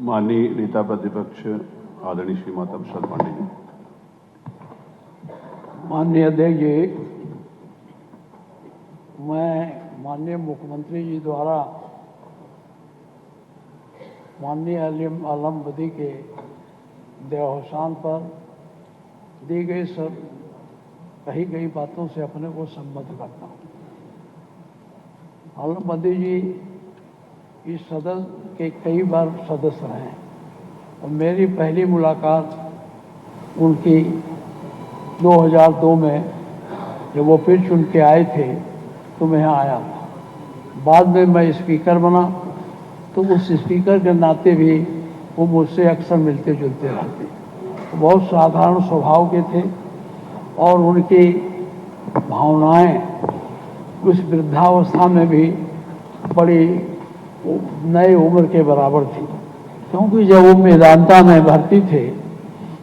माननीय नेता प्रतिपक्ष आदरणीय श्रीमाता प्रसाद पांडे जी। माननीय अध्यक्ष जी, मैं माननीय मुख्यमंत्री जी द्वारा माननीय आलम बदी के देहावसान पर दी गई कही गई बातों से अपने को सम्मत करता हूँ। आलम बदी जी इस सदन के कई बार सदस्य रहे हैं और मेरी पहली मुलाकात उनकी 2002 में जब वो फिर चुन के आए थे तो मैं यहाँ आया था। बाद में मैं स्पीकर बना तो उस स्पीकर के नाते भी वो मुझसे अक्सर मिलते जुलते रहते। बहुत साधारण स्वभाव के थे और उनकी भावनाएं उस वृद्धावस्था में भी बड़ी नए उम्र के बराबर थी। क्योंकि जब वो मेदांता में भर्ती थे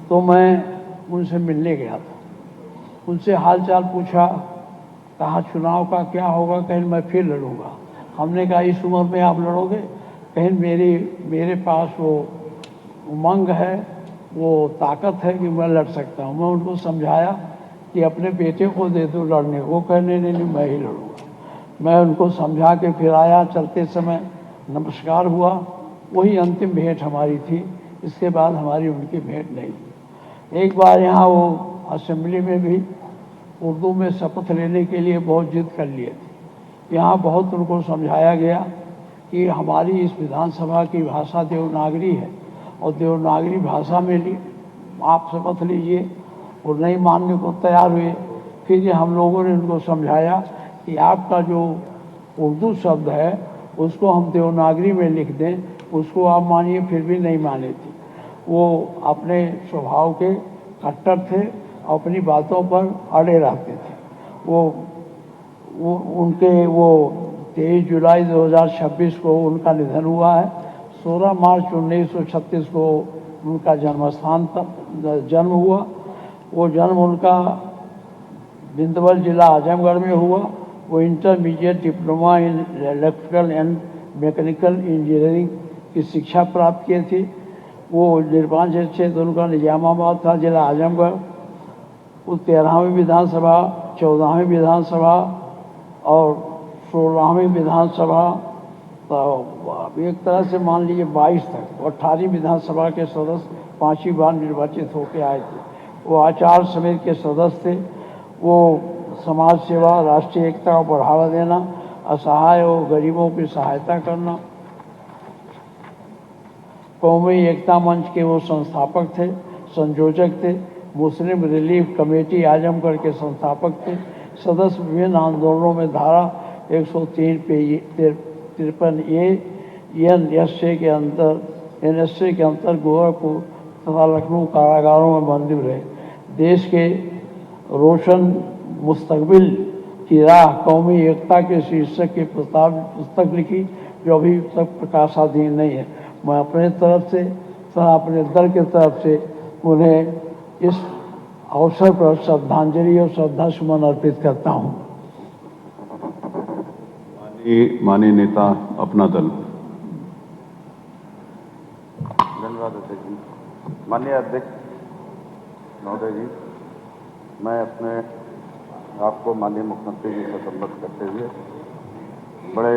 तो मैं उनसे मिलने गया था, उनसे हालचाल पूछा, कहा चुनाव का क्या होगा, कहीं मैं फिर लड़ूंगा। हमने कहा इस उम्र में आप लड़ोगे, कहीं मेरे पास वो उमंग है, वो ताकत है कि मैं लड़ सकता हूँ। मैं उनको समझाया कि अपने बेटे को दे दो लड़ने को, कहने नहीं मैं ही लड़ूंगा। मैं उनको समझा के फिर आया, चलते समय नमस्कार हुआ, वही अंतिम भेंट हमारी थी। इसके बाद हमारी उनकी भेंट नहीं थी। एक बार यहाँ वो असेंबली में भी उर्दू में शपथ लेने के लिए बहुत जिद कर लिए थे। यहाँ बहुत उनको समझाया गया कि हमारी इस विधानसभा की भाषा देवनागरी है और देवनागरी भाषा में आप शपथ लीजिए, और नहीं मानने को तैयार हुए। फिर हम लोगों ने उनको समझाया कि आपका जो उर्दू शब्द है उसको हम देवनागरी में लिख दें, उसको आप मानिए, फिर भी नहीं माने थे। वो अपने स्वभाव के कट्टर थे, अपनी बातों पर अड़े रहते थे। वो 23 जुलाई 2026 को उनका निधन हुआ है। 16 मार्च 1936 को उनका जन्मस्थान पर जन्म हुआ। वो जन्म उनका बिंदवल जिला आजमगढ़ में हुआ। वो intermediate diploma in electrical and mechanical engineering की शिक्षा प्राप्त किए थे। वो निर्वाचन क्षेत्र उनका निजामाबाद था, जिला आजमगढ़। वो 13वीं विधानसभा, 14वीं विधानसभा और 16वीं विधानसभा, तो एक तरह से मान लीजिए 22 तक, और 18वीं विधानसभा के सदस्य 5वीं बार निर्वाचित होकर आए थे। वो आचार समिति के सदस्य थे। वो समाज सेवा, राष्ट्रीय एकता को बढ़ावा देना, असहाय और गरीबों की सहायता करना, कौमी एकता मंच के वो संस्थापक थे, संयोजक थे। मुस्लिम रिलीफ कमेटी आजमगढ़ के संस्थापक थे। सदस्य विभिन्न आंदोलनों में धारा 103 पे 53A NSA के अंतर गोरखपुर तथा लखनऊ कारागारों में बंदी रहे। देश के रोशन मुस्तकबिल की राह कौमी एकता के शीर्षक की पुस्तक लिखी, जो अभी तक प्रकाशाधीन नहीं है। मैं अपने तरफ से तथा अपने दल की तरफ से उन्हें इस अवसर पर श्रद्धांजलि और श्रद्धा सुमन अर्पित करता हूँ। माननीय नेता अपना दल। धन्यवाद अध्यक्ष जी। माननीय अध्यक्ष महोदय जी, मैं अपने आपको माननीय मुख्यमंत्री जी से संबोधित करते हुए बड़े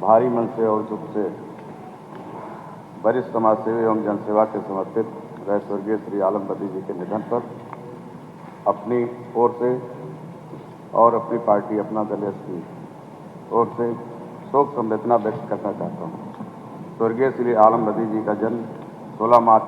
भारी मन से और दुख से वरिष्ठ समाज सेवी एवं जनसेवा के समर्पित रहे स्वर्गीय श्री आलम बदी जी के निधन पर अपनी ओर से और अपनी पार्टी अपना दल की ओर से शोक संवेदना व्यक्त करना चाहता हूँ। स्वर्गीय श्री आलम बदी जी का जन्म 16 मार्च